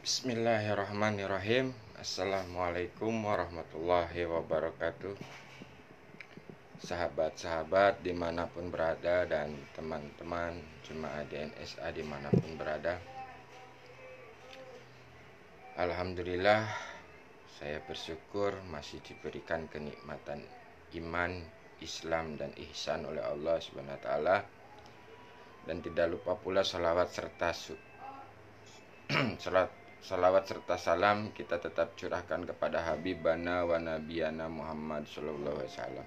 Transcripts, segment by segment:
Bismillahirrahmanirrahim. Assalamualaikum warahmatullahi wabarakatuh. Sahabat-sahabat dimanapun berada dan teman-teman jemaah DNSA dimanapun berada, alhamdulillah saya bersyukur masih diberikan kenikmatan iman, Islam dan ihsan oleh Allah SWT. Dan tidak lupa pula salawat serta salam kita tetap curahkan kepada Habibana wa Nabiyana Muhammad SAW.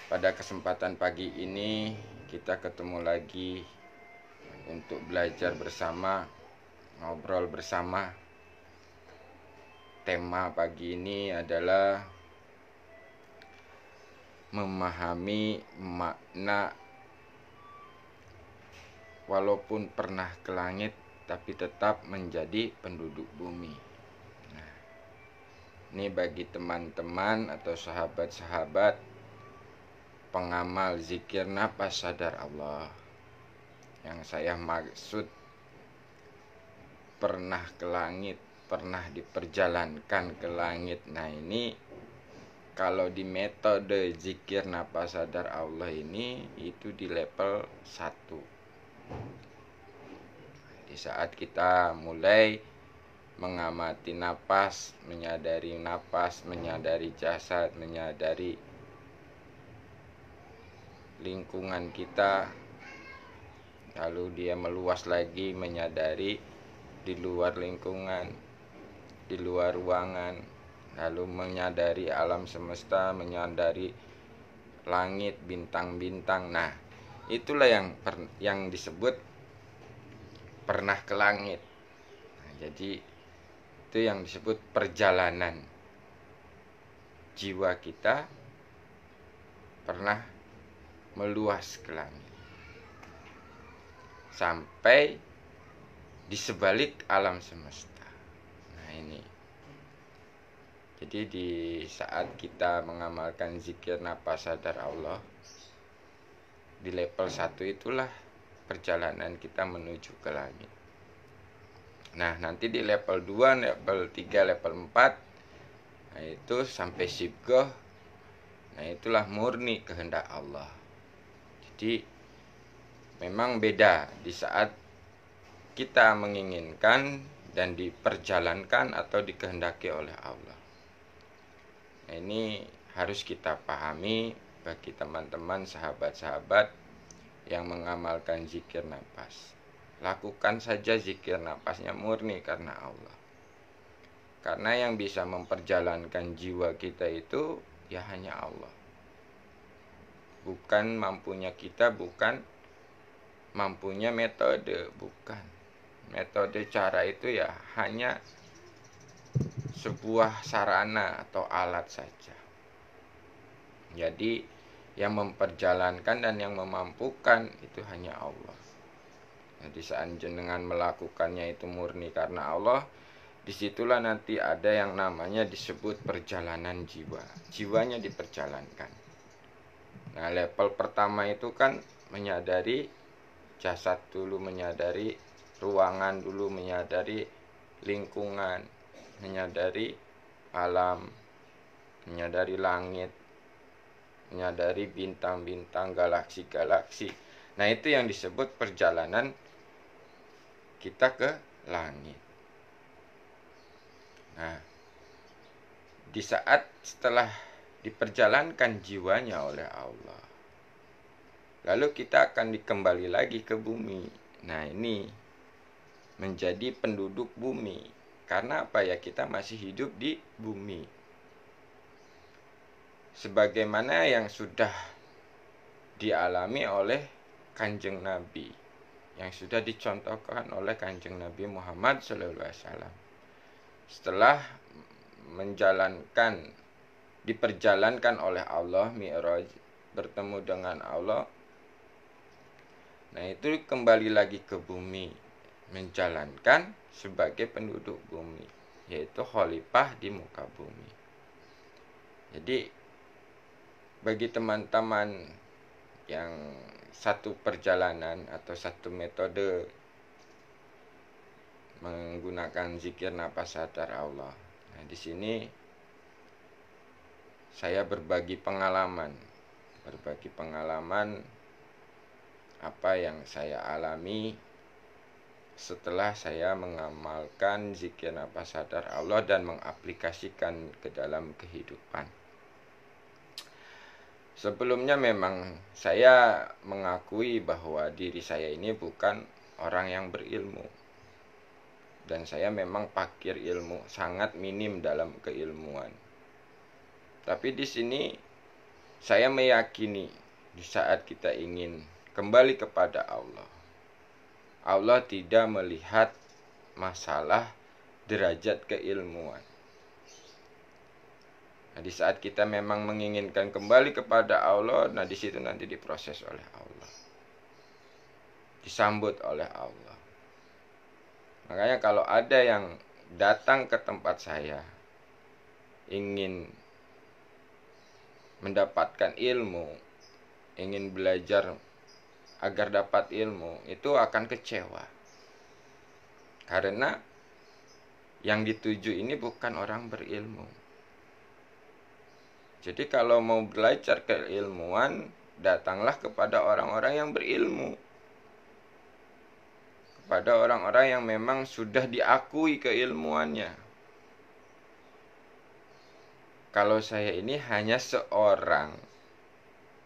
Pada kesempatan pagi ini kita ketemu lagi untuk belajar bersama, ngobrol bersama. Tema pagi ini adalah memahami makna walaupun pernah ke langit tapi tetap menjadi penduduk bumi. Nah, ini bagi teman-teman atau sahabat-sahabat pengamal zikir nafas sadar Allah. Yang saya maksud pernah ke langit, pernah diperjalankan ke langit. Nah, ini kalau di metode zikir nafas sadar Allah ini itu di level 1. Di saat kita mulai mengamati napas, menyadari jasad, menyadari lingkungan kita, lalu dia meluas lagi menyadari di luar lingkungan, di luar ruangan, lalu menyadari alam semesta, menyadari langit, bintang-bintang. Nah, itulah yang disebut pernah ke langit. Nah, jadi itu yang disebut perjalanan jiwa kita pernah meluas ke langit sampai di sebalik alam semesta. Nah, ini jadi di saat kita mengamalkan zikir nafas sadar Allah di level 1 itulah perjalanan kita menuju ke langit. Nah, nanti di level 2, level 3, level 4, nah itu sampai sibgoh. Nah, itulah murni kehendak Allah. Jadi memang beda di saat kita menginginkan dan diperjalankan atau dikehendaki oleh Allah. Nah, ini harus kita pahami bagi teman-teman, sahabat-sahabat yang mengamalkan zikir nafas. Lakukan saja zikir nafasnya murni karena Allah. Karena yang bisa memperjalankan jiwa kita itu ya hanya Allah. Bukan mampunya kita, bukan mampunya metode, bukan. Metode cara itu ya hanya sebuah sarana atau alat saja. Jadi yang memperjalankan dan yang memampukan itu hanya Allah. Jadi saat jenengan melakukannya itu murni karena Allah, disitulah nanti ada yang namanya disebut perjalanan jiwa. Jiwanya diperjalankan. Nah, level pertama itu kan menyadari jasad dulu, menyadari ruangan dulu, menyadari lingkungan, menyadari alam, menyadari langit, menyadari bintang-bintang, galaksi-galaksi. Nah, itu yang disebut perjalanan kita ke langit. Nah, di saat setelah diperjalankan jiwanya oleh Allah, lalu kita akan dikembali lagi ke bumi. Nah, ini menjadi penduduk bumi. Karena apa ya? Kita masih hidup di bumi. Sebagaimana yang sudah dialami oleh Kanjeng Nabi, yang sudah dicontohkan oleh Kanjeng Nabi Muhammad SAW. Setelah diperjalankan oleh Allah, Mi'raj, bertemu dengan Allah. Nah, itu kembali lagi ke bumi, menjalankan sebagai penduduk bumi, yaitu khalifah di muka bumi. Jadi bagi teman-teman yang satu perjalanan atau satu metode menggunakan zikir napas sadar Allah. Nah, di sini saya berbagi pengalaman apa yang saya alami setelah saya mengamalkan zikir napas sadar Allah dan mengaplikasikan ke dalam kehidupan. Sebelumnya memang saya mengakui bahwa diri saya ini bukan orang yang berilmu. Dan saya memang pakir ilmu, sangat minim dalam keilmuan. Tapi di sini saya meyakini di saat kita ingin kembali kepada Allah, Allah tidak melihat masalah derajat keilmuan. Nah, di saat kita memang menginginkan kembali kepada Allah, nah di situ nanti diproses oleh Allah, disambut oleh Allah. Makanya kalau ada yang datang ke tempat saya ingin mendapatkan ilmu, ingin belajar agar dapat ilmu, itu akan kecewa. Karena yang dituju ini bukan orang berilmu. Jadi kalau mau belajar keilmuan, datanglah kepada orang-orang yang berilmu. Pada orang-orang yang memang sudah diakui keilmuannya. Kalau saya ini hanya seorang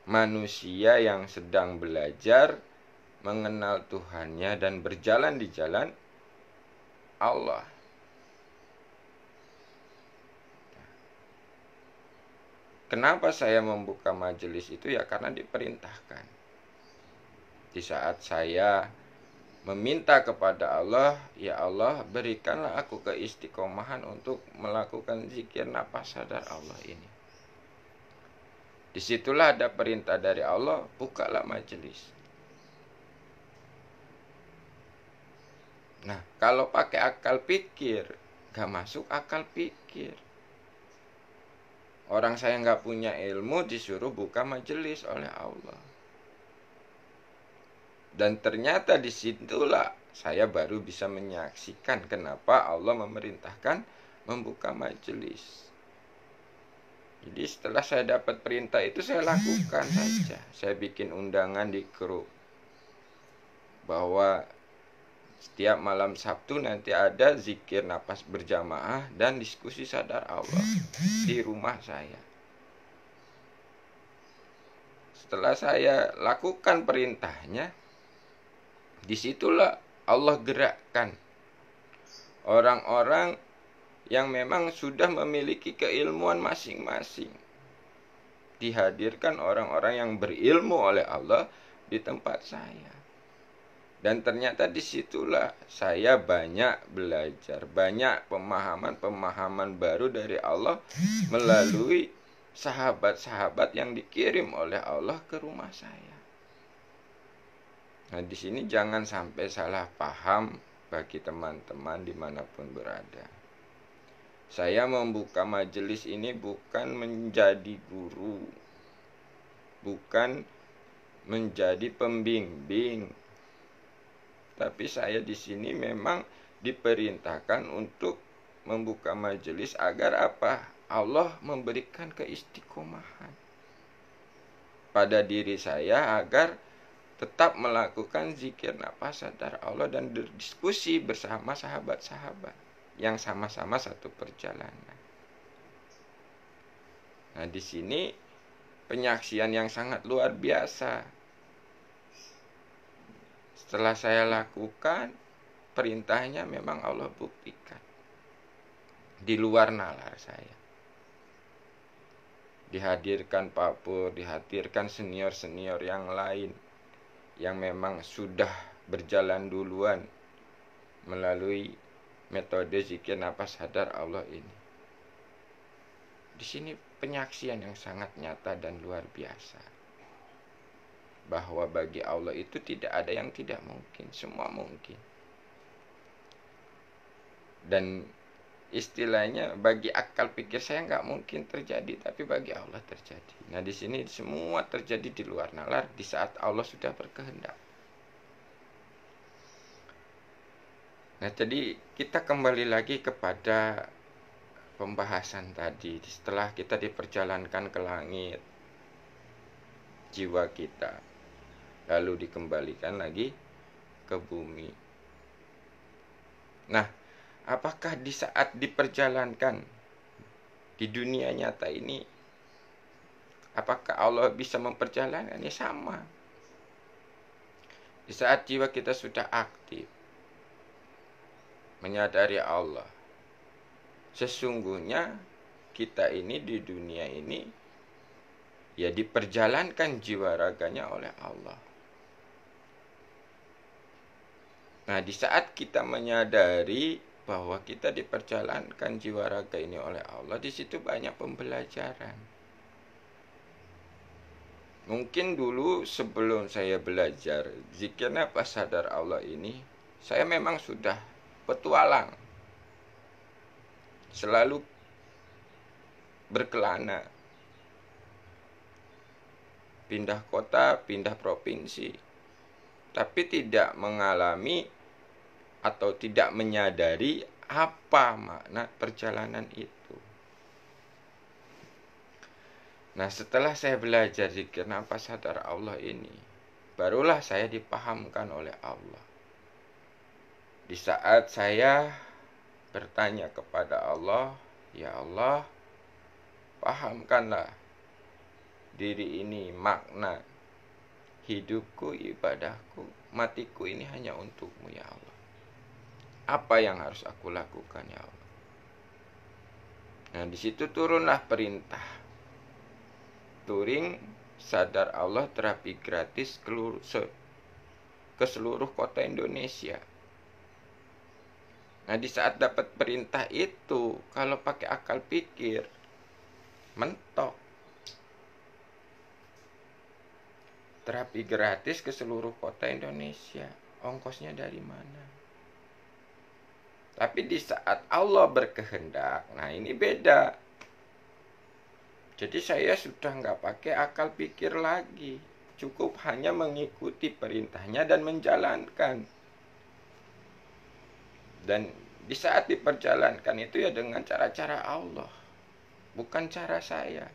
manusia yang sedang belajar mengenal Tuhannya dan berjalan di jalan Allah. Kenapa saya membuka majelis itu? Ya karena diperintahkan. Di saat saya meminta kepada Allah, ya Allah berikanlah aku keistiqomahan untuk melakukan zikir napas sadar Allah ini. Disitulah ada perintah dari Allah, bukalah majelis. Nah, kalau pakai akal pikir, gak masuk akal pikir. Orang saya gak punya ilmu disuruh buka majelis oleh Allah. Dan ternyata disitulah saya baru bisa menyaksikan kenapa Allah memerintahkan membuka majelis. Jadi setelah saya dapat perintah itu saya lakukan saja. Saya bikin undangan di grup bahwa setiap malam Sabtu nanti ada zikir napas berjamaah dan diskusi sadar Allah di rumah saya. Setelah saya lakukan perintahnya, disitulah Allah gerakkan orang-orang yang memang sudah memiliki keilmuan masing-masing. Dihadirkan orang-orang yang berilmu oleh Allah di tempat saya. Dan ternyata disitulah saya banyak belajar, banyak pemahaman-pemahaman baru dari Allah melalui sahabat-sahabat yang dikirim oleh Allah ke rumah saya. Nah, di sini jangan sampai salah paham bagi teman-teman dimanapun berada. Saya membuka majelis ini bukan menjadi guru, bukan menjadi pembimbing, tapi saya di sini memang diperintahkan untuk membuka majelis agar apa? Allah memberikan keistiqomahan pada diri saya agar tetap melakukan zikir napas sadar Allah dan berdiskusi bersama sahabat-sahabat yang sama-sama satu perjalanan. Nah, di sini penyaksian yang sangat luar biasa. Setelah saya lakukan, perintahnya memang Allah buktikan. Di luar nalar saya. Dihadirkan Pak Pur, dihadirkan senior-senior yang lain yang memang sudah berjalan duluan melalui metode zikir napas sadar Allah ini. Di sini penyaksian yang sangat nyata dan luar biasa. Bahwa bagi Allah itu tidak ada yang tidak mungkin, semua mungkin. Dan istilahnya bagi akal pikir saya nggak mungkin terjadi, tapi bagi Allah terjadi. Nah, di sini semua terjadi di luar nalar di saat Allah sudah berkehendak. Nah, jadi kita kembali lagi kepada pembahasan tadi. Setelah kita diperjalankan ke langit, jiwa kita lalu dikembalikan lagi ke bumi. Nah, apakah di saat diperjalankan di dunia nyata ini, apakah Allah bisa memperjalankannya? Sama. Di saat jiwa kita sudah aktif menyadari Allah, sesungguhnya kita ini di dunia ini ya diperjalankan jiwa raganya oleh Allah. Nah, di saat kita menyadari bahwa kita diperjalankan jiwa raga ini oleh Allah, di situ banyak pembelajaran. Mungkin dulu sebelum saya belajar zikir nafas sadar Allah ini, saya memang sudah petualang, selalu berkelana, pindah kota, pindah provinsi, tapi tidak mengalami atau tidak menyadari apa makna perjalanan itu. Nah, setelah saya belajar zikir nafas sadar Allah ini, barulah saya dipahamkan oleh Allah. Di saat saya bertanya kepada Allah, ya Allah, pahamkanlah diri ini makna hidupku, ibadahku, matiku ini hanya untukmu ya Allah. Apa yang harus aku lakukan ya Allah? Nah, di situ turunlah perintah. Touring sadar Allah terapi gratis ke seluruh kota Indonesia. Nah, di saat dapat perintah itu, kalau pakai akal pikir, mentok. Terapi gratis ke seluruh kota Indonesia. Ongkosnya dari mana? Tapi di saat Allah berkehendak, nah ini beda. Jadi saya sudah nggak pakai akal pikir lagi. Cukup hanya mengikuti perintahnya dan menjalankan. Dan di saat diperjalankan itu ya dengan cara-cara Allah, bukan cara saya.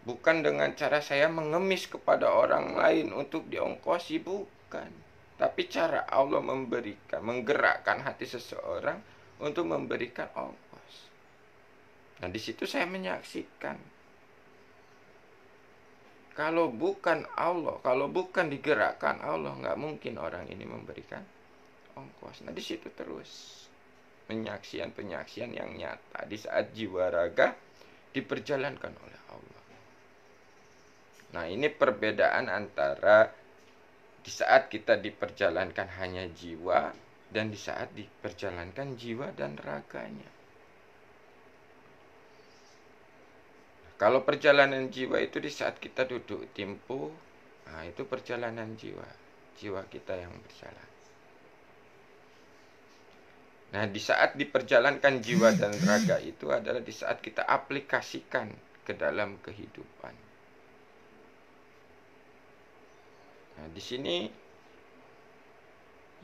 Bukan dengan cara saya mengemis kepada orang lain untuk diongkosi, bukan. Tapi cara Allah memberikan, menggerakkan hati seseorang untuk memberikan ongkos. Nah, di situ saya menyaksikan. Kalau bukan Allah, kalau bukan digerakkan Allah, nggak mungkin orang ini memberikan ongkos. Nah, di situ terus penyaksian-penyaksian yang nyata di saat jiwa raga diperjalankan oleh Allah. Nah, ini perbedaan antara di saat kita diperjalankan hanya jiwa dan di saat diperjalankan jiwa dan raganya. Kalau perjalanan jiwa itu di saat kita duduk timpu, nah itu perjalanan jiwa. Jiwa kita yang berjalan. Nah, di saat diperjalankan jiwa dan raga itu adalah di saat kita aplikasikan ke dalam kehidupan. Nah, di sini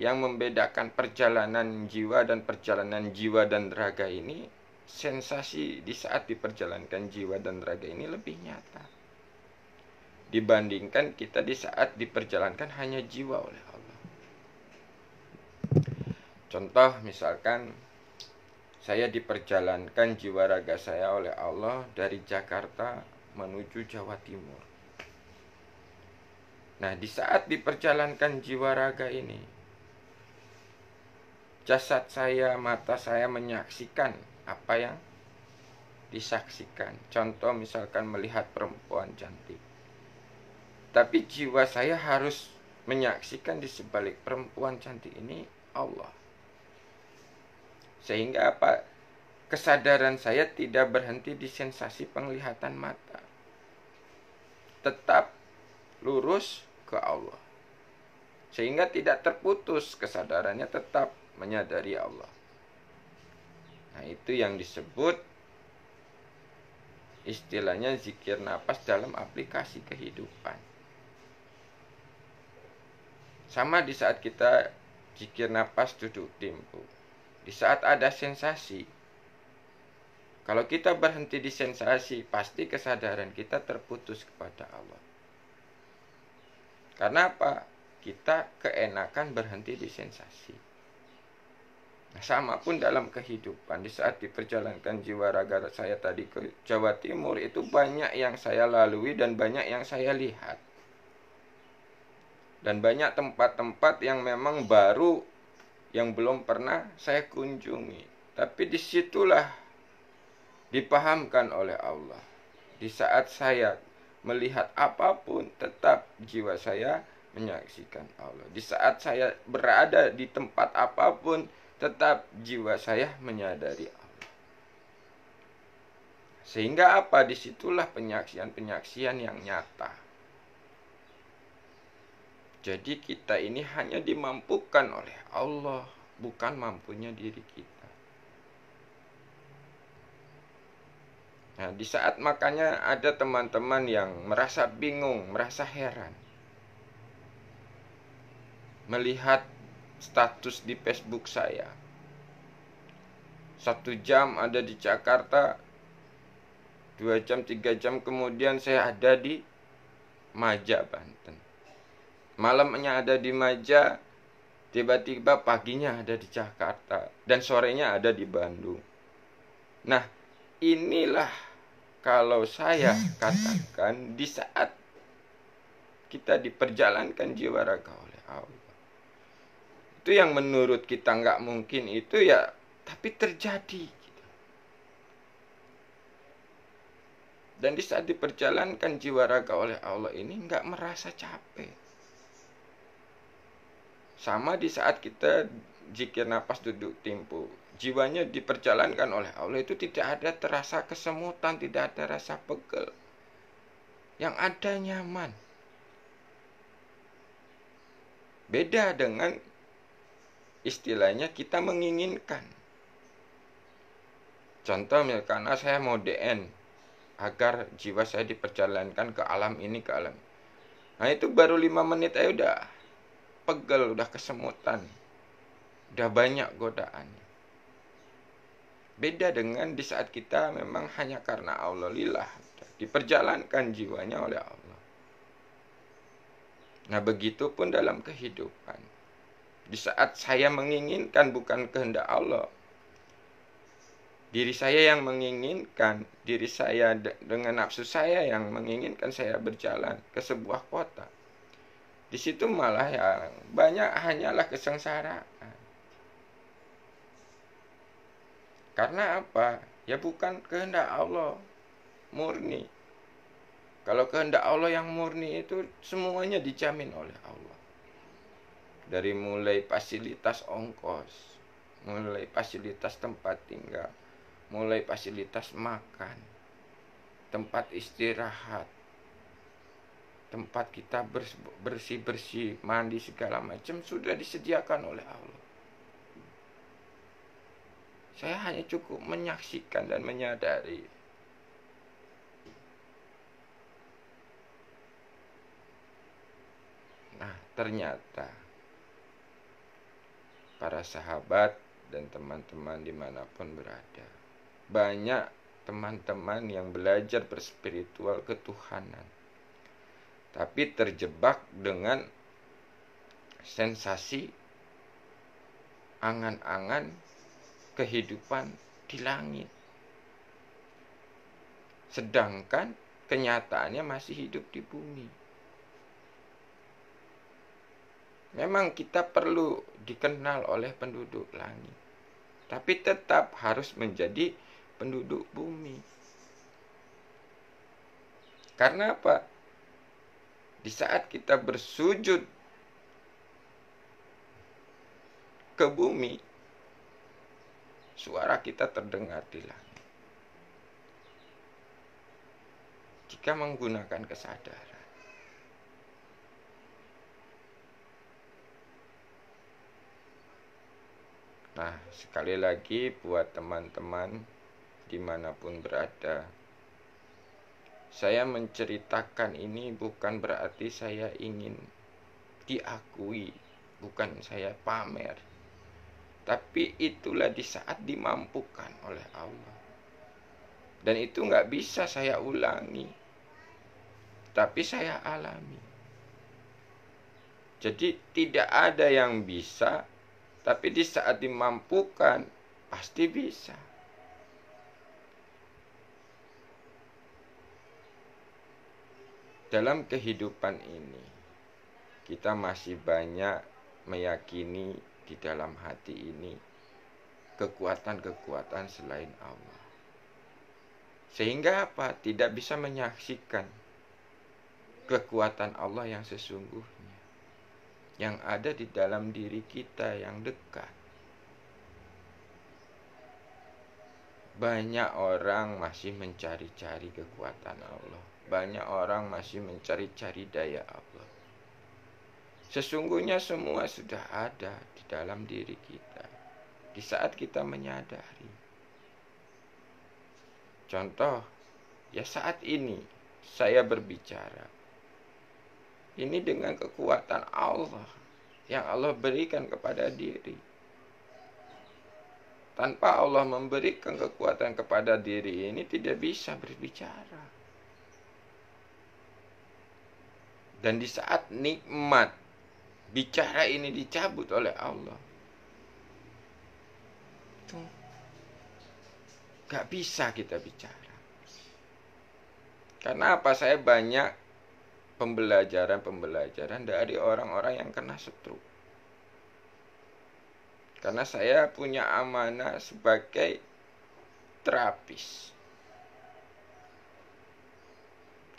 yang membedakan perjalanan jiwa dan raga ini, sensasi di saat diperjalankan jiwa dan raga ini lebih nyata dibandingkan kita di saat diperjalankan hanya jiwa oleh Allah. Contoh misalkan saya diperjalankan jiwa raga saya oleh Allah dari Jakarta menuju Jawa Timur. Nah, di saat diperjalankan jiwa raga ini, jasad saya, mata saya menyaksikan apa yang disaksikan. Contoh misalkan melihat perempuan cantik. Tapi jiwa saya harus menyaksikan di sebalik perempuan cantik ini Allah. Sehingga apa? Kesadaran saya tidak berhenti di sensasi penglihatan mata. Tetap lurus ke Allah. Sehingga tidak terputus kesadarannya, tetap menyadari Allah. Nah, itu yang disebut istilahnya zikir nafas dalam aplikasi kehidupan. Sama di saat kita zikir napas duduk timpu. Di saat ada sensasi, kalau kita berhenti di sensasi, pasti kesadaran kita terputus kepada Allah. Karena apa? Kita keenakan berhenti di sensasi. Nah, sama pun dalam kehidupan. Di saat diperjalankan jiwa raga saya tadi ke Jawa Timur, itu banyak yang saya lalui dan banyak yang saya lihat. Dan banyak tempat-tempat yang memang baru, yang belum pernah saya kunjungi. Tapi disitulah dipahamkan oleh Allah. Di saat saya melihat apapun, tetap jiwa saya menyaksikan Allah. Di saat saya berada di tempat apapun, tetap jiwa saya menyadari Allah. Sehingga apa? Disitulah penyaksian-penyaksian yang nyata. Jadi kita ini hanya dimampukan oleh Allah, bukan mampunya diri kita. Nah, di saat makanya ada teman-teman yang merasa bingung, merasa heran melihat status di Facebook saya. 1 jam ada di Jakarta, 2 jam, 3 jam kemudian saya ada di Maja, Banten. Malamnya ada di Maja, tiba-tiba paginya ada di Jakarta, dan sorenya ada di Bandung. Nah, inilah kalau saya katakan di saat kita diperjalankan jiwa raga oleh Allah. Itu yang menurut kita nggak mungkin itu ya, tapi terjadi. Dan di saat diperjalankan jiwa raga oleh Allah ini nggak merasa capek. Sama di saat kita zikir napas duduk timpu, jiwanya diperjalankan oleh Allah itu tidak ada terasa kesemutan, tidak ada rasa pegel. Yang ada nyaman. Beda dengan istilahnya kita menginginkan. Contoh misalkan saya mau DN agar jiwa saya diperjalankan ke alam ini, ke alam. Nah itu baru 5 menit aja udah pegel, udah kesemutan. Udah banyak godaan. Beda dengan di saat kita memang hanya karena Allah lillah, diperjalankan jiwanya oleh Allah. Nah begitu pun dalam kehidupan. Di saat saya menginginkan bukan kehendak Allah, diri saya yang menginginkan, diri saya dengan nafsu saya yang menginginkan saya berjalan ke sebuah kota. Di situ malah yang banyak hanyalah kesengsaraan. Karena apa? Ya bukan kehendak Allah murni. Kalau kehendak Allah yang murni itu semuanya dijamin oleh Allah. Dari mulai fasilitas ongkos, mulai fasilitas tempat tinggal, mulai fasilitas makan, tempat istirahat, tempat kita bersih-bersih, mandi segala macam sudah disediakan oleh Allah. Saya hanya cukup menyaksikan dan menyadari. Nah, ternyata para sahabat dan teman-teman dimanapun berada, banyak teman-teman yang belajar berspiritual ketuhanan, tapi terjebak dengan sensasi angan-angan kehidupan di langit. Sedangkan kenyataannya masih hidup di bumi. Memang kita perlu dikenal oleh penduduk langit, tapi tetap harus menjadi penduduk bumi. Karena apa? Di saat kita bersujud ke bumi, suara kita terdengar di langit. Jika menggunakan kesadaran. Nah, sekali lagi buat teman-teman dimanapun berada, saya menceritakan ini bukan berarti saya ingin diakui bukan saya pamer. Tapi itulah di saat dimampukan oleh Allah. Dan itu nggak bisa saya ulangi, tapi saya alami. Jadi tidak ada yang bisa, tapi di saat dimampukan pasti bisa. Dalam kehidupan ini, kita masih banyak meyakini di dalam hati ini kekuatan-kekuatan selain Allah. Sehingga apa? Tidak bisa menyaksikan kekuatan Allah yang sesungguhnya, yang ada di dalam diri kita yang dekat. Banyak orang masih mencari-cari kekuatan Allah. Banyak orang masih mencari-cari daya Allah. Sesungguhnya semua sudah ada di dalam diri kita di saat kita menyadari. Contoh, ya saat ini saya berbicara. Ini dengan kekuatan Allah yang Allah berikan kepada diri. Tanpa Allah memberikan kekuatan kepada diri ini tidak bisa berbicara. Dan di saat nikmat bicara ini dicabut oleh Allah, itu gak bisa kita bicara. Karena apa? Saya banyak pembelajaran dari orang-orang yang kena stroke. Karena saya punya amanah sebagai terapis.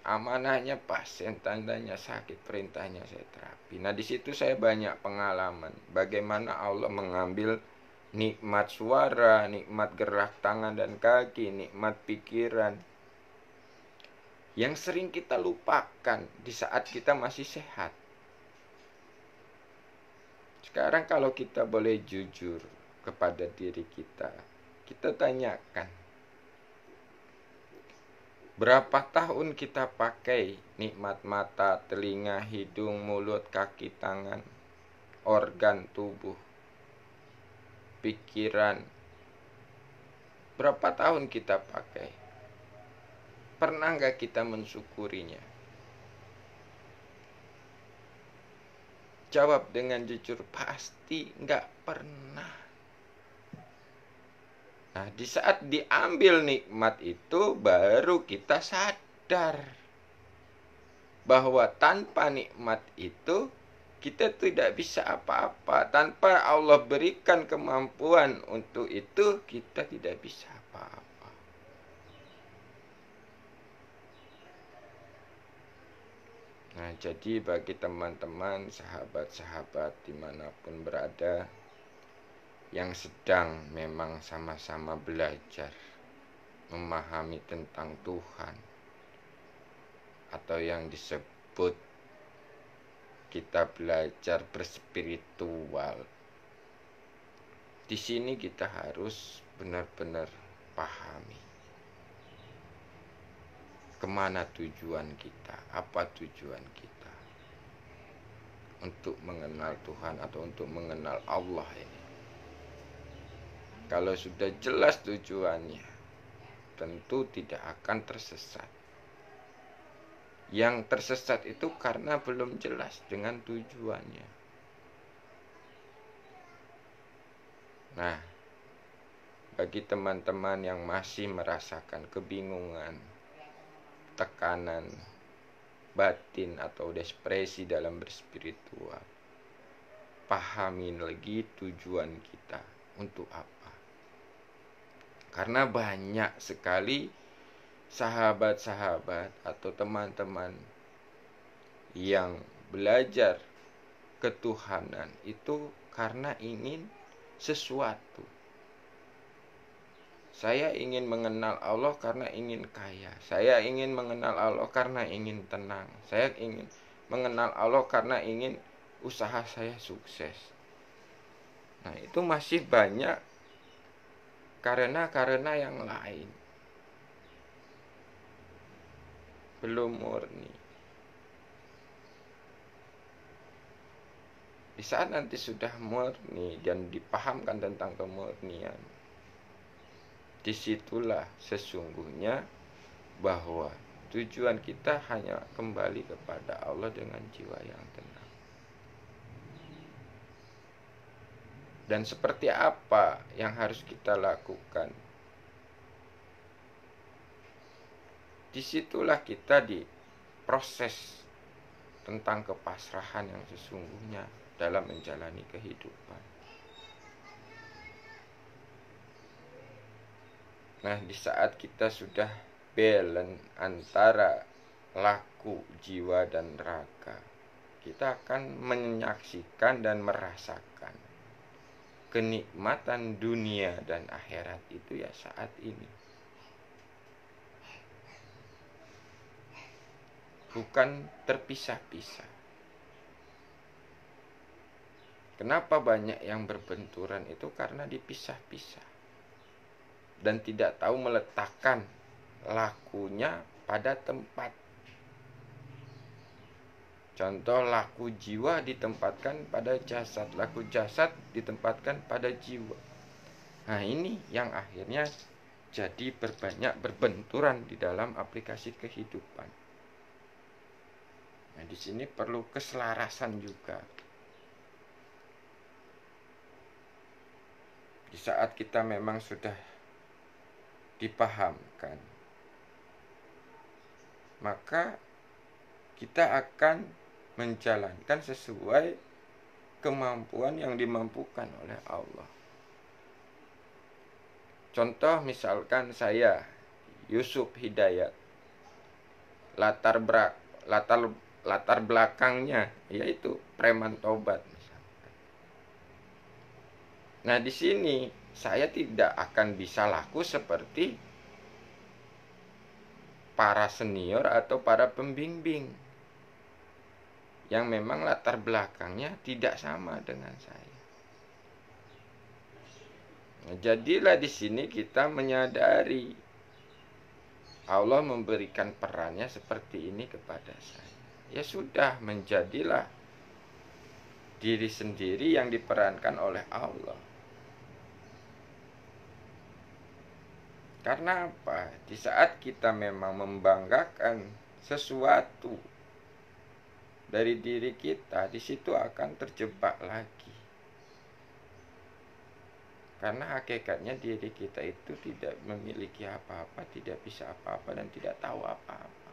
Amanahnya pasien, tandanya sakit, perintahnya saya terapi. Nah, di situ saya banyak pengalaman bagaimana Allah mengambil nikmat suara, nikmat gerak tangan dan kaki, nikmat pikiran yang sering kita lupakan di saat kita masih sehat. Sekarang kalau kita boleh jujur kepada diri kita, kita tanyakan, berapa tahun kita pakai nikmat mata, telinga, hidung, mulut, kaki, tangan, organ tubuh, pikiran? Berapa tahun kita pakai? Pernah nggak kita mensyukurinya? Jawab dengan jujur, pasti nggak pernah. Nah, di saat diambil nikmat itu, baru kita sadar bahwa tanpa nikmat itu, kita tidak bisa apa-apa. Tanpa Allah berikan kemampuan untuk itu, kita tidak bisa apa-apa. Nah, jadi bagi teman-teman, sahabat-sahabat dimanapun berada, yang sedang memang sama-sama belajar memahami tentang Tuhan, atau yang disebut kita belajar berspiritual, di sini kita harus benar-benar pahami kemana tujuan kita, apa tujuan kita untuk mengenal Tuhan atau untuk mengenal Allah ini. Kalau sudah jelas tujuannya, tentu tidak akan tersesat. Yang tersesat itu karena belum jelas dengan tujuannya. Nah, bagi teman-teman yang masih merasakan kebingungan, tekanan batin atau depresi dalam berspiritual, pahami lagi tujuan kita untuk apa. Karena banyak sekali sahabat-sahabat atau teman-teman yang belajar ketuhanan itu karena ingin sesuatu. Saya ingin mengenal Allah karena ingin kaya. Saya ingin mengenal Allah karena ingin tenang. Saya ingin mengenal Allah karena ingin usaha saya sukses. Nah, itu masih banyak karena yang lain. Belum murni. Di saat nanti sudah murni dan dipahamkan tentang kemurnian, disitulah sesungguhnya bahwa tujuan kita hanya kembali kepada Allah dengan jiwa yang tenang. Dan seperti apa yang harus kita lakukan? Disitulah kita diproses tentang kepasrahan yang sesungguhnya dalam menjalani kehidupan. Nah, di saat kita sudah balance antara laku, jiwa, dan raga, kita akan menyaksikan dan merasakan kenikmatan dunia dan akhirat itu ya saat ini. Bukan terpisah-pisah. Kenapa banyak yang berbenturan itu karena dipisah-pisah dan tidak tahu meletakkan lakunya pada tempat. Contoh, laku jiwa ditempatkan pada jasad, laku jasad ditempatkan pada jiwa. Nah, ini yang akhirnya jadi berbanyak berbenturan di dalam aplikasi kehidupan. Nah, di sini perlu keselarasan juga. Di saat kita memang sudah dipahamkan, maka kita akan menjalankan sesuai kemampuan yang dimampukan oleh Allah. Contoh misalkan saya Yusuf Hidayat, latar belakangnya yaitu preman tobat misalkan. Nah, di sini saya tidak akan bisa laku seperti para senior atau para pembimbing yang memang latar belakangnya tidak sama dengan saya. Nah, jadilah di sini kita menyadari Allah memberikan perannya seperti ini kepada saya. Ya sudah, menjadilah diri sendiri yang diperankan oleh Allah. Karena apa? Di saat kita memang membanggakan sesuatu dari diri kita, di situ akan terjebak lagi. Karena hakikatnya diri kita itu tidak memiliki apa-apa, tidak bisa apa-apa, dan tidak tahu apa-apa.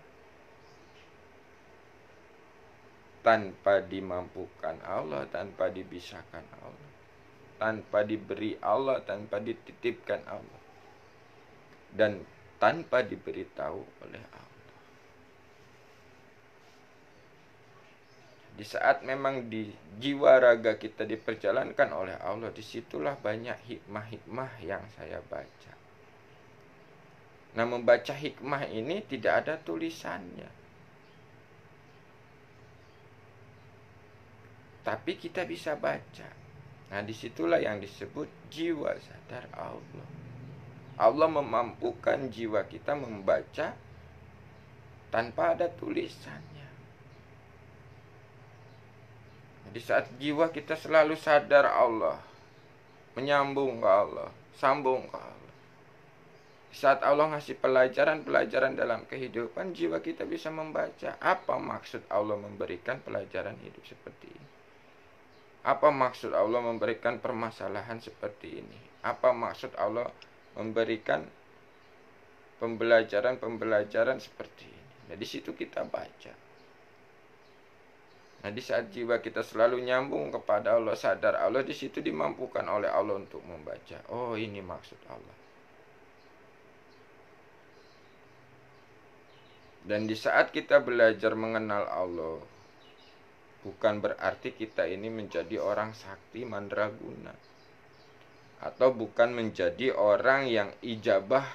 Tanpa dimampukan Allah, tanpa dibisakan Allah, tanpa diberi Allah, tanpa dititipkan Allah, dan tanpa diberitahu oleh Allah. Di saat memang di jiwa raga kita diperjalankan oleh Allah, disitulah banyak hikmah-hikmah yang saya baca. Nah, membaca hikmah ini tidak ada tulisannya, tapi kita bisa baca. Nah, disitulah yang disebut jiwa sadar Allah. Allah memampukan jiwa kita membaca tanpa ada tulisannya. Di saat jiwa kita selalu sadar Allah, menyambung ke Allah, sambung ke Allah. Di saat Allah ngasih pelajaran-pelajaran dalam kehidupan, jiwa kita bisa membaca apa maksud Allah memberikan pelajaran hidup seperti ini. Apa maksud Allah memberikan permasalahan seperti ini? Apa maksud Allah memberikan pembelajaran-pembelajaran seperti ini? Nah, di situ kita baca. Nah, di saat jiwa kita selalu nyambung kepada Allah, sadar Allah, di situ dimampukan oleh Allah untuk membaca. Oh, ini maksud Allah. Dan di saat kita belajar mengenal Allah, bukan berarti kita ini menjadi orang sakti mandraguna, atau bukan menjadi orang yang ijabah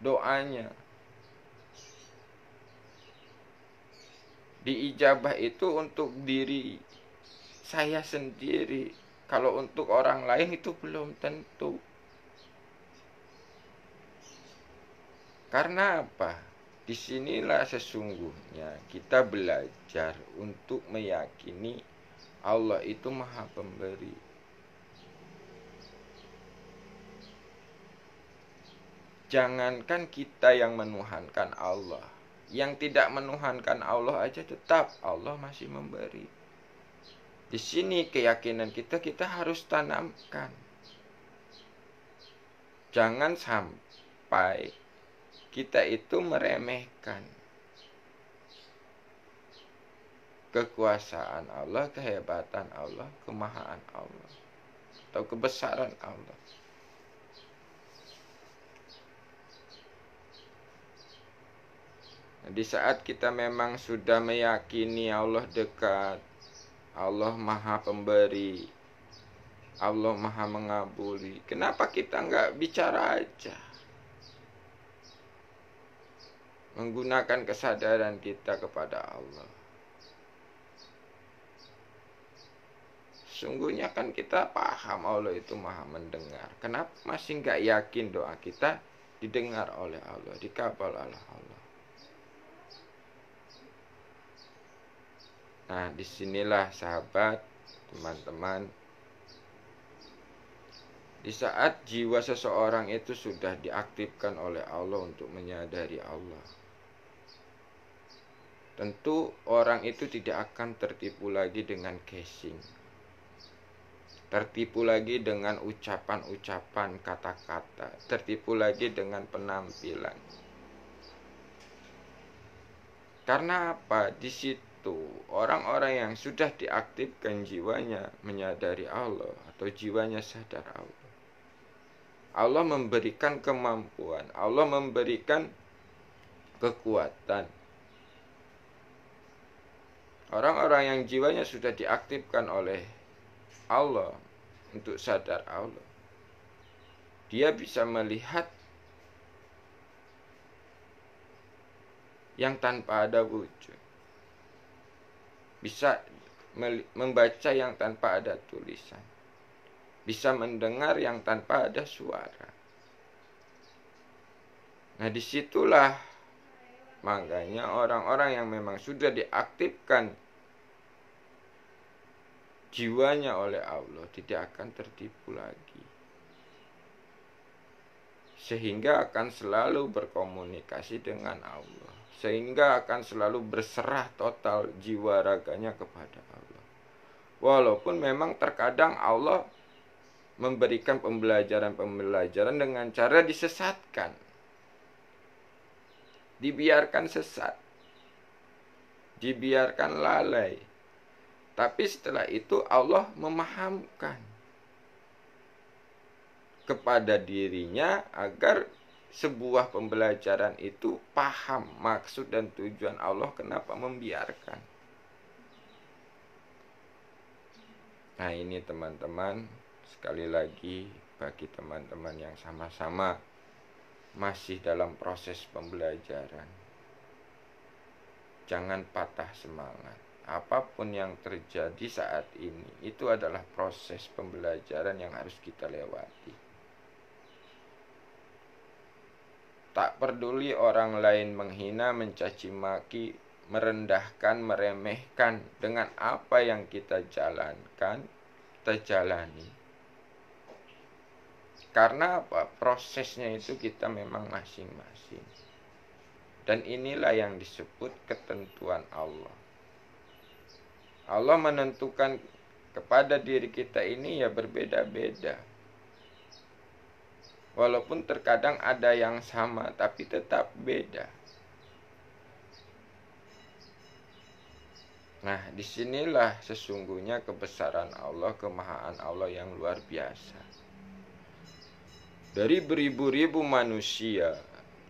doanya. Diijabah itu untuk diri saya sendiri. Kalau untuk orang lain itu belum tentu. Karena apa? Disinilah sesungguhnya kita belajar untuk meyakini Allah itu Maha Pemberi. Jangankan kita yang menuhankan Allah, yang tidak menuhankan Allah aja tetap Allah masih memberi. Di sini keyakinan kita harus tanamkan. Jangan sampai kita itu meremehkan kekuasaan Allah, kehebatan Allah, kemahaan Allah, atau kebesaran Allah. Di saat kita memang sudah meyakini Allah dekat, Allah Maha Pemberi, Allah Maha Mengabuli, kenapa kita nggak bicara aja? Menggunakan kesadaran kita kepada Allah. Sungguhnya kan kita paham Allah itu Maha mendengar. Kenapa masih nggak yakin doa kita didengar oleh Allah, dikabul oleh Allah? Nah, disinilah sahabat, teman-teman, di saat jiwa seseorang itu sudah diaktifkan oleh Allah untuk menyadari Allah, tentu orang itu tidak akan tertipu lagi dengan casing, tertipu lagi dengan ucapan-ucapan kata-kata, tertipu lagi dengan penampilan. Karena apa? Di situ orang-orang yang sudah diaktifkan jiwanya menyadari Allah atau jiwanya sadar Allah, Allah memberikan kemampuan, Allah memberikan kekuatan. Orang-orang yang jiwanya sudah diaktifkan oleh Allah untuk sadar Allah, dia bisa melihat yang tanpa ada wujud, bisa membaca yang tanpa ada tulisan, bisa mendengar yang tanpa ada suara. Nah, disitulah makanya orang-orang yang memang sudah diaktifkan jiwanya oleh Allah tidak akan tertipu lagi, sehingga akan selalu berkomunikasi dengan Allah, sehingga akan selalu berserah total jiwa raganya kepada Allah. Walaupun memang terkadang Allah memberikan pembelajaran-pembelajaran dengan cara disesatkan, dibiarkan sesat, dibiarkan lalai. Tapi setelah itu Allah memahamkan kepada dirinya agar sebuah pembelajaran itu paham maksud dan tujuan Allah kenapa membiarkan. Nah, ini teman-teman, sekali lagi bagi teman-teman yang sama-sama masih dalam proses pembelajaran, jangan patah semangat. Apapun yang terjadi saat ini itu adalah proses pembelajaran yang harus kita lewati. Tak peduli orang lain menghina, mencaci maki, merendahkan, meremehkan dengan apa yang kita jalankan, kita jalani. Karena apa? Prosesnya itu kita memang masing-masing. Dan inilah yang disebut ketentuan Allah. Allah menentukan kepada diri kita ini ya berbeda-beda. Walaupun terkadang ada yang sama, tapi tetap beda. Nah, disinilah sesungguhnya kebesaran Allah, kemahaan Allah yang luar biasa. Dari beribu-ribu manusia,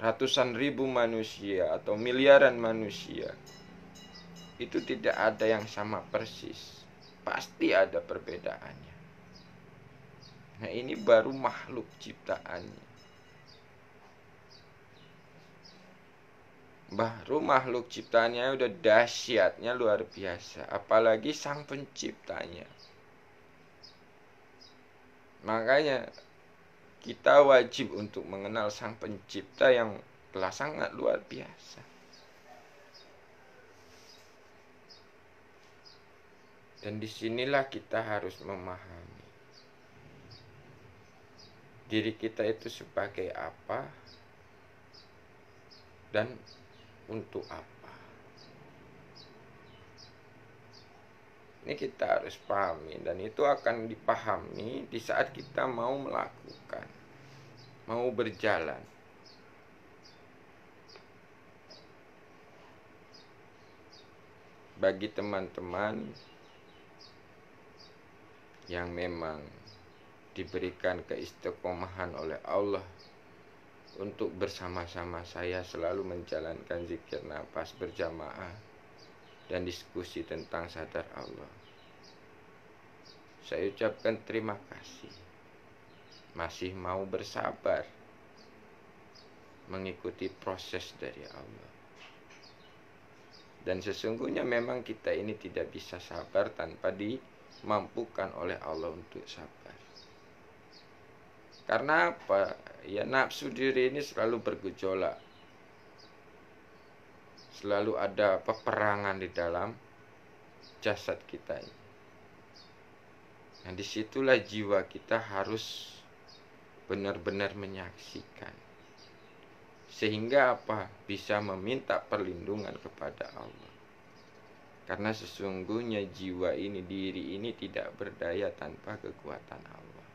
ratusan ribu manusia, atau miliaran manusia, itu tidak ada yang sama persis. Pasti ada perbedaannya. Nah, ini baru makhluk ciptaannya. Baru makhluk ciptaannya udah dahsyatnya luar biasa. Apalagi sang penciptanya. Makanya kita wajib untuk mengenal sang pencipta yang telah sangat luar biasa. Dan disinilah kita harus memahami diri kita itu sebagai apa dan untuk apa. Ini kita harus pahami, dan itu akan dipahami di saat kita mau melakukan, mau berjalan. Bagi teman-teman yang memang diberikan keistiqomahan oleh Allah untuk bersama-sama saya selalu menjalankan zikir nafas berjamaah dan diskusi tentang sadar Allah, saya ucapkan terima kasih masih mau bersabar mengikuti proses dari Allah. Dan sesungguhnya memang kita ini tidak bisa sabar tanpa dimampukan oleh Allah untuk sabar. Karena apa? Ya, nafsu diri ini selalu bergejolak. Selalu ada peperangan di dalam jasad kita ini. Nah, disitulah jiwa kita harus benar-benar menyaksikan. Sehingga apa? Bisa meminta perlindungan kepada Allah. Karena sesungguhnya jiwa ini, diri ini tidak berdaya tanpa kekuatan Allah.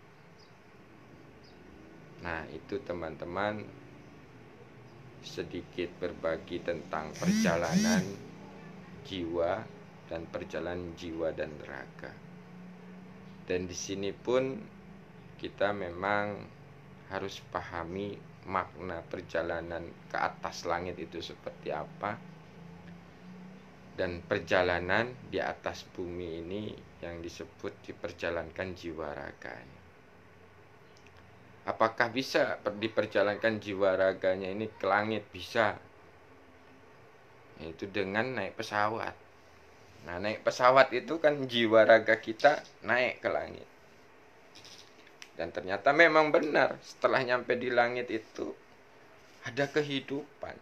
Nah, itu teman-teman sedikit berbagi tentang perjalanan jiwa dan perjalanan jiwa dan raga. Dan di sini pun kita memang harus pahami makna perjalanan ke atas langit itu seperti apa, dan perjalanan di atas bumi ini yang disebut diperjalankan jiwa raganya. Apakah bisa diperjalankan jiwa raganya ini ke langit? Bisa. Yaitu dengan naik pesawat. Nah, naik pesawat itu kan jiwa raga kita naik ke langit. Dan ternyata memang benar, setelah nyampe di langit itu ada kehidupan.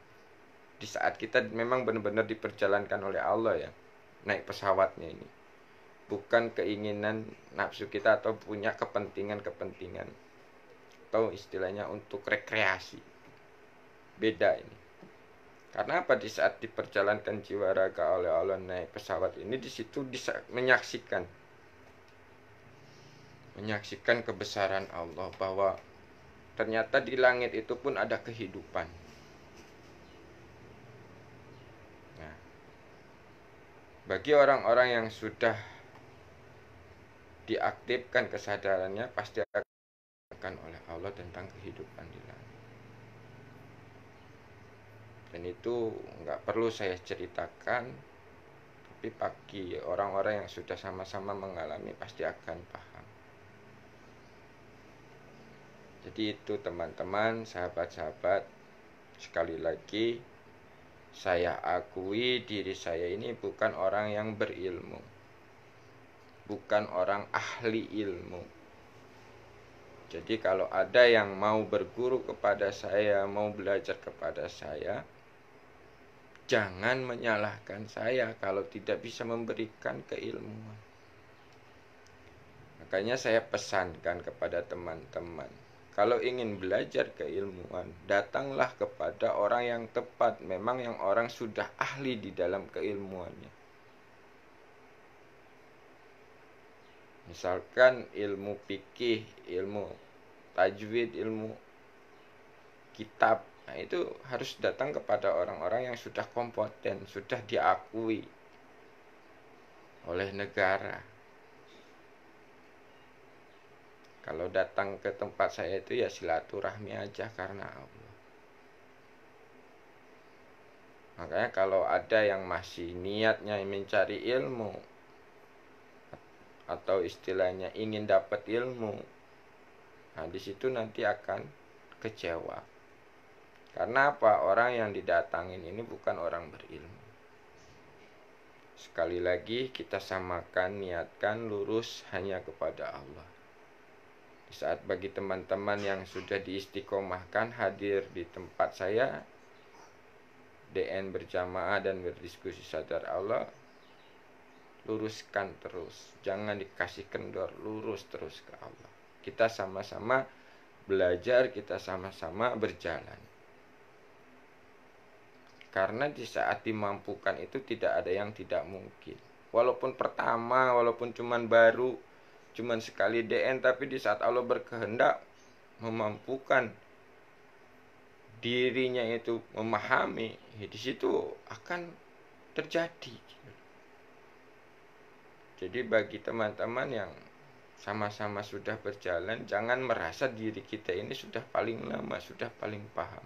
Di saat kita memang benar-benar diperjalankan oleh Allah ya, naik pesawatnya ini. Bukan keinginan nafsu kita atau punya kepentingan-kepentingan, atau istilahnya untuk rekreasi. Beda ini. Karena apa? Di saat diperjalankan jiwa raga oleh Allah naik pesawat ini, di situ bisa menyaksikan kebesaran Allah, bahwa ternyata di langit itu pun ada kehidupan. Nah, bagi orang-orang yang sudah diaktifkan kesadarannya, pasti akan oleh Allah tentang kehidupan di langit. Dan itu nggak perlu saya ceritakan, tapi bagi orang-orang yang sudah sama-sama mengalami pasti akan paham. Jadi itu teman-teman, sahabat-sahabat, sekali lagi saya akui diri saya ini bukan orang yang berilmu, bukan orang ahli ilmu. Jadi kalau ada yang mau berguru kepada saya, mau belajar kepada saya, jangan menyalahkan saya kalau tidak bisa memberikan keilmuan. Makanya saya pesankan kepada teman-teman, kalau ingin belajar keilmuan, datanglah kepada orang yang tepat, memang yang orang sudah ahli di dalam keilmuannya. Misalkan ilmu fikih, ilmu tajwid, ilmu kitab, nah itu harus datang kepada orang-orang yang sudah kompeten, sudah diakui oleh negara. Kalau datang ke tempat saya itu ya silaturahmi aja karena Allah. Makanya kalau ada yang masih niatnya mencari ilmu, atau istilahnya ingin dapat ilmu, nah di situ nanti akan kecewa. Karena apa? Orang yang didatangin ini bukan orang berilmu. Sekali lagi kita samakan, niatkan lurus hanya kepada Allah. Di saat bagi teman-teman yang sudah diistiqomahkan hadir di tempat saya, DN berjamaah dan berdiskusi sadar Allah, luruskan terus, jangan dikasih kendor, lurus terus ke Allah. Kita sama-sama belajar, kita sama-sama berjalan. Karena di saat dimampukan itu tidak ada yang tidak mungkin. Walaupun pertama, walaupun cuman baru, cuman sekali DN, tapi di saat Allah berkehendak memampukan dirinya itu memahami, di situ akan terjadi. Jadi bagi teman-teman yang sama-sama sudah berjalan, jangan merasa diri kita ini sudah paling lama, sudah paling paham.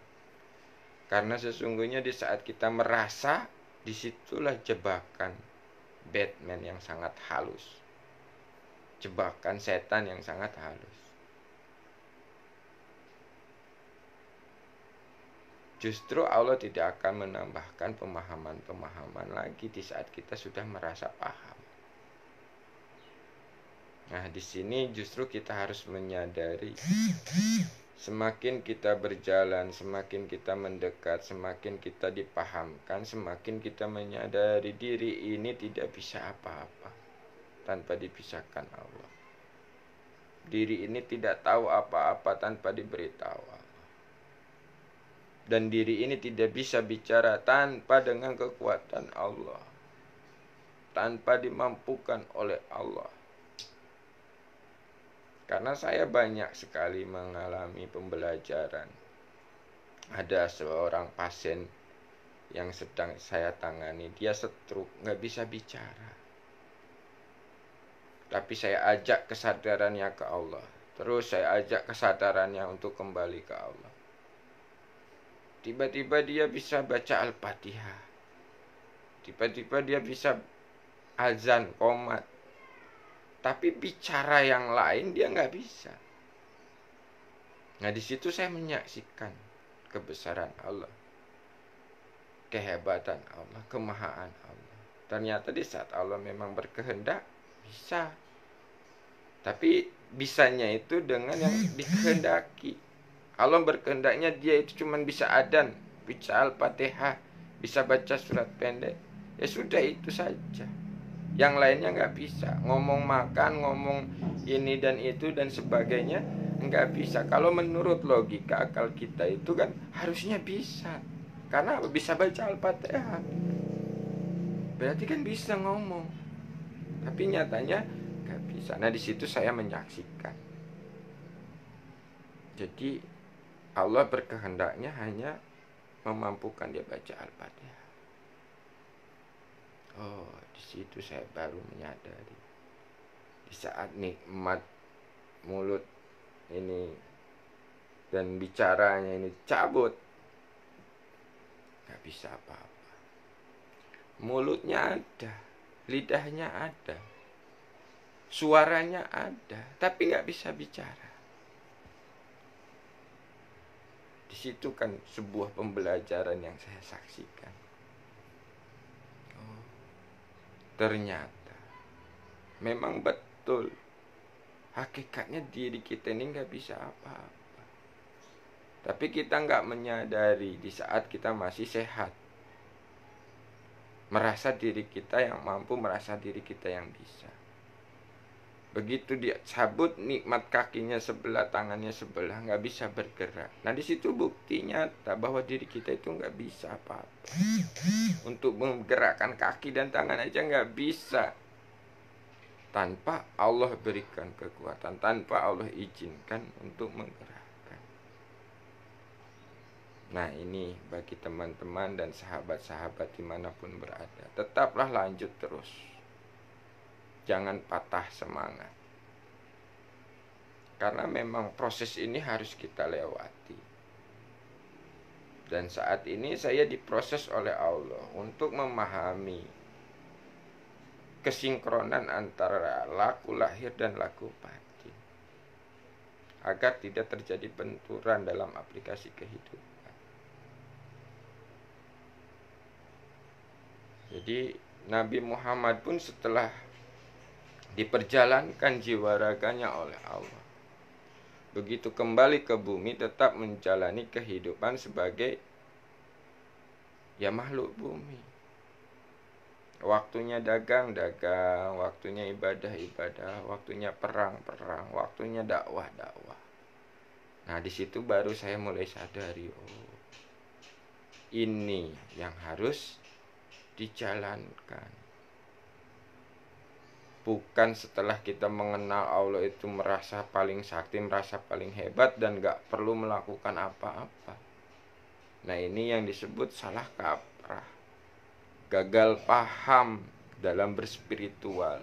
Karena sesungguhnya di saat kita merasa, disitulah jebakan Batman yang sangat halus, jebakan setan yang sangat halus. Justru Allah tidak akan menambahkan pemahaman-pemahaman lagi di saat kita sudah merasa paham. Nah, di sini justru kita harus menyadari, semakin kita berjalan, semakin kita mendekat, semakin kita dipahamkan, semakin kita menyadari diri ini tidak bisa apa-apa tanpa dipisahkan Allah. Diri ini tidak tahu apa-apa tanpa diberitahu Allah. Dan diri ini tidak bisa bicara tanpa dengan kekuatan Allah, tanpa dimampukan oleh Allah. Karena saya banyak sekali mengalami pembelajaran. Ada seorang pasien yang sedang saya tangani, dia stroke, nggak bisa bicara. Tapi saya ajak kesadarannya ke Allah. Terus saya ajak kesadarannya untuk kembali ke Allah. Tiba-tiba dia bisa baca Al-Fatihah. Tiba-tiba dia bisa azan, qomat. Tapi bicara yang lain dia nggak bisa. Nah, di situ saya menyaksikan kebesaran Allah, kehebatan Allah, kemahaan Allah. Ternyata di saat Allah memang berkehendak bisa. Tapi bisanya itu dengan yang dikehendaki. Allah berkehendaknya dia itu cuma bisa adzan, bisa Al-Fatihah, bisa baca surat pendek. Ya sudah, itu saja. Yang lainnya nggak bisa. Ngomong makan, ngomong ini dan itu dan sebagainya nggak bisa. Kalau menurut logika akal kita itu kan harusnya bisa. Karena bisa baca Al-Fatihah, berarti kan bisa ngomong. Tapi nyatanya nggak bisa. Nah, di situ saya menyaksikan. Jadi Allah berkehendaknya hanya memampukan dia baca Al-Fatihah. Oh, di situ saya baru menyadari. Di saat nikmat mulut ini dan bicaranya ini cabut, gak bisa apa-apa. Mulutnya ada, lidahnya ada, suaranya ada, tapi gak bisa bicara. Di situ kan sebuah pembelajaran yang saya saksikan. Ternyata memang betul, hakikatnya diri kita ini gak bisa apa-apa. Tapi kita gak menyadari di saat kita masih sehat, merasa diri kita yang mampu, merasa diri kita yang bisa. Begitu dia cabut nikmat kakinya sebelah, tangannya sebelah, gak bisa bergerak. Nah, di situ bukti nyata bahwa diri kita itu gak bisa apa-apa. Untuk menggerakkan kaki dan tangan aja gak bisa tanpa Allah berikan kekuatan, tanpa Allah izinkan untuk menggerakkan. Nah, ini bagi teman-teman dan sahabat-sahabat dimanapun berada, tetaplah lanjut terus. Jangan patah semangat. Karena memang proses ini harus kita lewati. Dan saat ini saya diproses oleh Allah untuk memahami kesinkronan antara laku lahir dan laku batin, agar tidak terjadi benturan dalam aplikasi kehidupan. Jadi Nabi Muhammad pun setelah diperjalankan jiwa raganya oleh Allah, begitu kembali ke bumi tetap menjalani kehidupan sebagai ya makhluk bumi. Waktunya dagang, dagang, waktunya ibadah, ibadah, waktunya perang, perang, waktunya dakwah, dakwah. Nah, di situ baru saya mulai sadari, oh, ini yang harus dijalankan. Bukan setelah kita mengenal Allah itu merasa paling sakti, merasa paling hebat dan gak perlu melakukan apa-apa. Nah, ini yang disebut salah kaprah, gagal paham dalam berspiritual.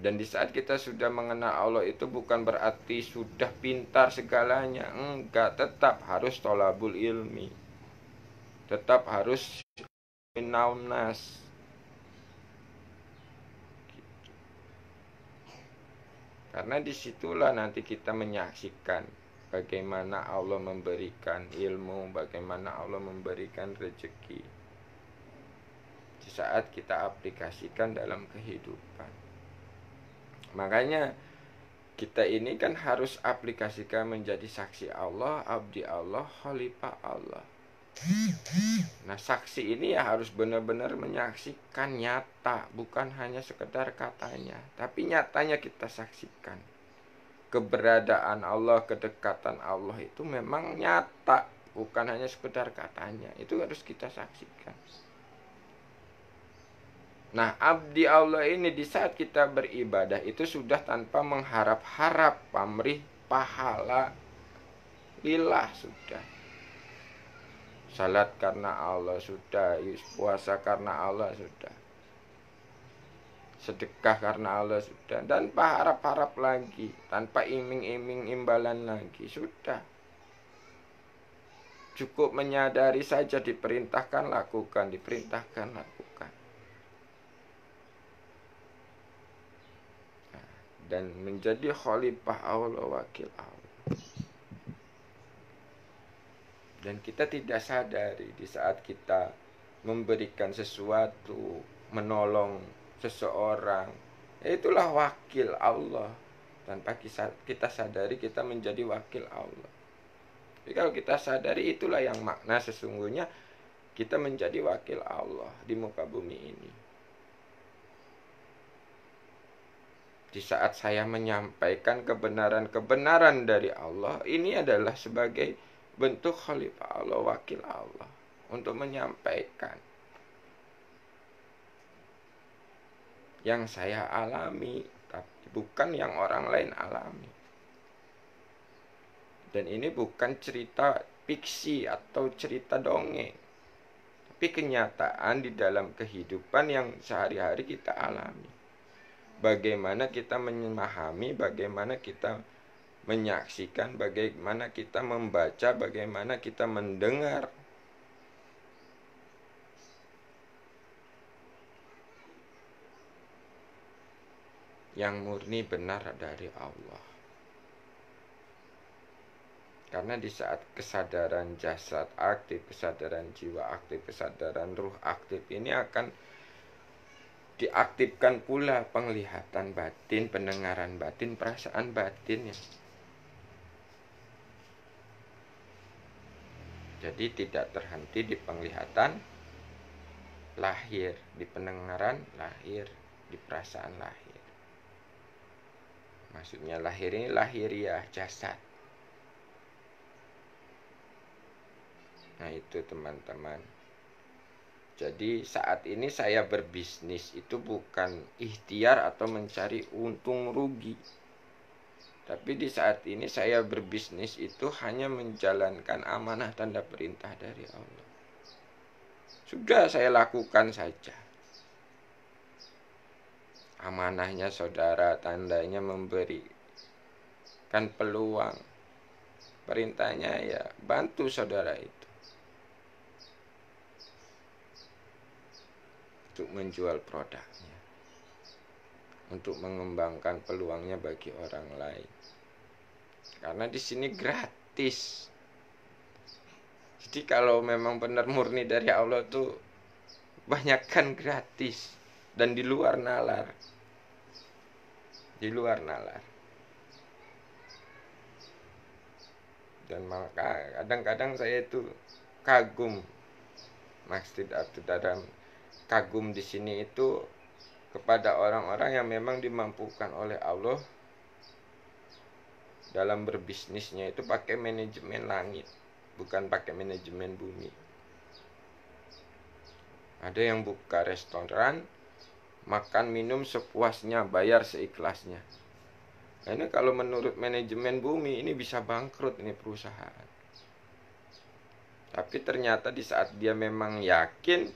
Dan di saat kita sudah mengenal Allah itu bukan berarti sudah pintar segalanya. Enggak, tetap harus tolabul ilmi, tetap harus minaunas. Karena disitulah nanti kita menyaksikan bagaimana Allah memberikan ilmu, bagaimana Allah memberikan rezeki. Di saat kita aplikasikan dalam kehidupan. Makanya kita ini kan harus aplikasikan menjadi saksi Allah, abdi Allah, khalifah Allah. Nah, saksi ini ya harus benar-benar menyaksikan nyata, bukan hanya sekedar katanya, tapi nyatanya kita saksikan. Keberadaan Allah, kedekatan Allah itu memang nyata, bukan hanya sekedar katanya. Itu harus kita saksikan. Nah, abdi Allah ini di saat kita beribadah itu sudah tanpa mengharap-harap pamrih pahala, lillah sudah. Salat karena Allah sudah, puasa karena Allah sudah, sedekah karena Allah sudah, tanpa harap-harap lagi, tanpa iming-iming imbalan lagi, sudah. Cukup menyadari saja, diperintahkan lakukan, diperintahkan lakukan. Dan menjadi khalifah Allah, wakil Allah. Dan kita tidak sadari di saat kita memberikan sesuatu, menolong seseorang, itulah wakil Allah. Tanpa kita sadari kita menjadi wakil Allah. Jadi kalau kita sadari itulah yang makna sesungguhnya kita menjadi wakil Allah di muka bumi ini. Di saat saya menyampaikan kebenaran-kebenaran dari Allah, ini adalah sebagai bentuk khalifah Allah, wakil Allah, untuk menyampaikan yang saya alami, tapi bukan yang orang lain alami. Dan ini bukan cerita fiksi atau cerita dongeng, tapi kenyataan di dalam kehidupan yang sehari-hari kita alami. Bagaimana kita memahami, bagaimana kita menyaksikan, bagaimana kita membaca, bagaimana kita mendengar. Yang murni benar dari Allah. Karena di saat kesadaran jasad aktif, kesadaran jiwa aktif, kesadaran ruh aktif, ini akan diaktifkan pula penglihatan batin, pendengaran batin, perasaan batin ya. Jadi tidak terhenti di penglihatan lahir, di pendengaran lahir, di perasaan lahir. Maksudnya lahir ini lahiriah jasad. Nah itu teman-teman. Jadi saat ini saya berbisnis itu bukan ikhtiar atau mencari untung rugi. Tapi di saat ini saya berbisnis itu hanya menjalankan amanah tanda perintah dari Allah. Sudah saya lakukan saja. Amanahnya saudara, tandanya memberi kan peluang. Perintahnya ya bantu saudara itu untuk menjual produknya, untuk mengembangkan peluangnya bagi orang lain. Karena di sini gratis. Jadi kalau memang benar murni dari Allah tuh banyakkan gratis dan di luar nalar. Di luar nalar. Dan maka kadang-kadang saya itu kagum Maksud aku dalam kagum di sini itu kepada orang-orang yang memang dimampukan oleh Allah dalam berbisnisnya itu pakai manajemen langit, bukan pakai manajemen bumi. Ada yang buka restoran, makan minum sepuasnya, bayar seikhlasnya. Nah, ini kalau menurut manajemen bumi ini bisa bangkrut ini perusahaan. Tapi ternyata di saat dia memang yakin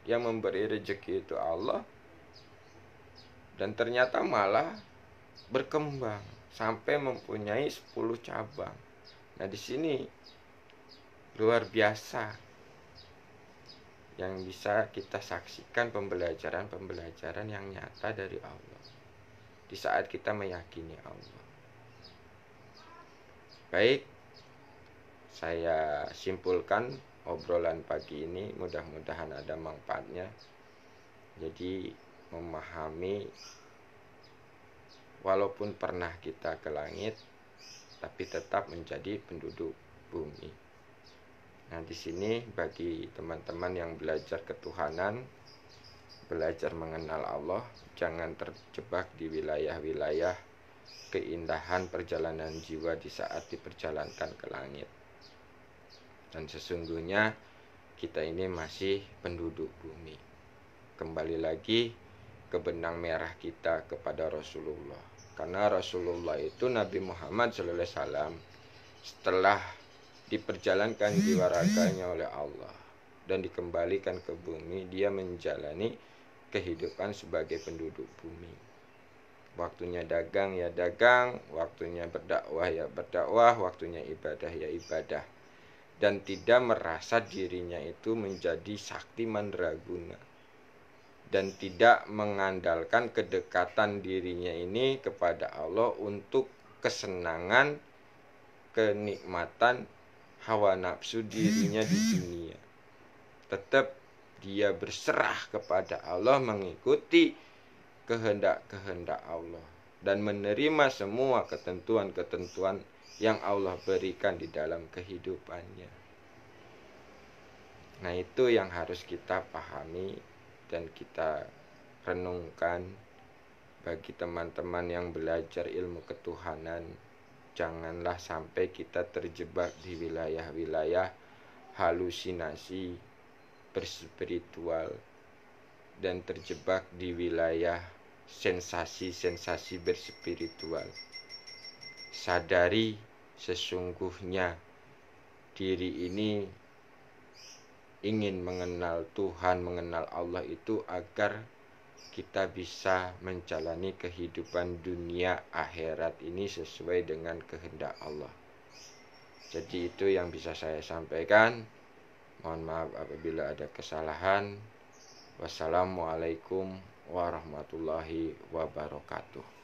yang memberi rezeki itu Allah, dan ternyata malah berkembang sampai mempunyai 10 cabang. Nah, di sini luar biasa yang bisa kita saksikan pembelajaran yang nyata dari Allah di saat kita meyakini Allah. Baik, saya simpulkan obrolan pagi ini, mudah-mudahan ada manfaatnya. Jadi memahami walaupun pernah kita ke langit, tapi tetap menjadi penduduk bumi. Nah, di sini bagi teman-teman yang belajar ketuhanan, belajar mengenal Allah, jangan terjebak di wilayah-wilayah keindahan perjalanan jiwa di saat diperjalankan ke langit. Dan sesungguhnya kita ini masih penduduk bumi. Kembali lagi ke benang merah kita kepada Rasulullah. Karena Rasulullah itu Nabi Muhammad SAW setelah diperjalankan jiwa raganya oleh Allah dan dikembalikan ke bumi, dia menjalani kehidupan sebagai penduduk bumi. Waktunya dagang ya dagang, waktunya berdakwah ya berdakwah, waktunya ibadah ya ibadah. Dan tidak merasa dirinya itu menjadi sakti mandraguna, dan tidak mengandalkan kedekatan dirinya ini kepada Allah untuk kesenangan, kenikmatan hawa nafsu dirinya di dunia. Tetap dia berserah kepada Allah, mengikuti kehendak-kehendak Allah, dan menerima semua ketentuan-ketentuan yang Allah berikan di dalam kehidupannya. Nah, itu yang harus kita pahami dan kita renungkan. Bagi teman-teman yang belajar ilmu ketuhanan, janganlah sampai kita terjebak di wilayah-wilayah halusinasi berspiritual dan terjebak di wilayah sensasi-sensasi berspiritual. Sadari sesungguhnya diri ini ingin mengenal Tuhan, mengenal Allah itu agar kita bisa menjalani kehidupan dunia akhirat ini sesuai dengan kehendak Allah. Jadi itu yang bisa saya sampaikan. Mohon maaf apabila ada kesalahan. Wassalamualaikum warahmatullahi wabarakatuh.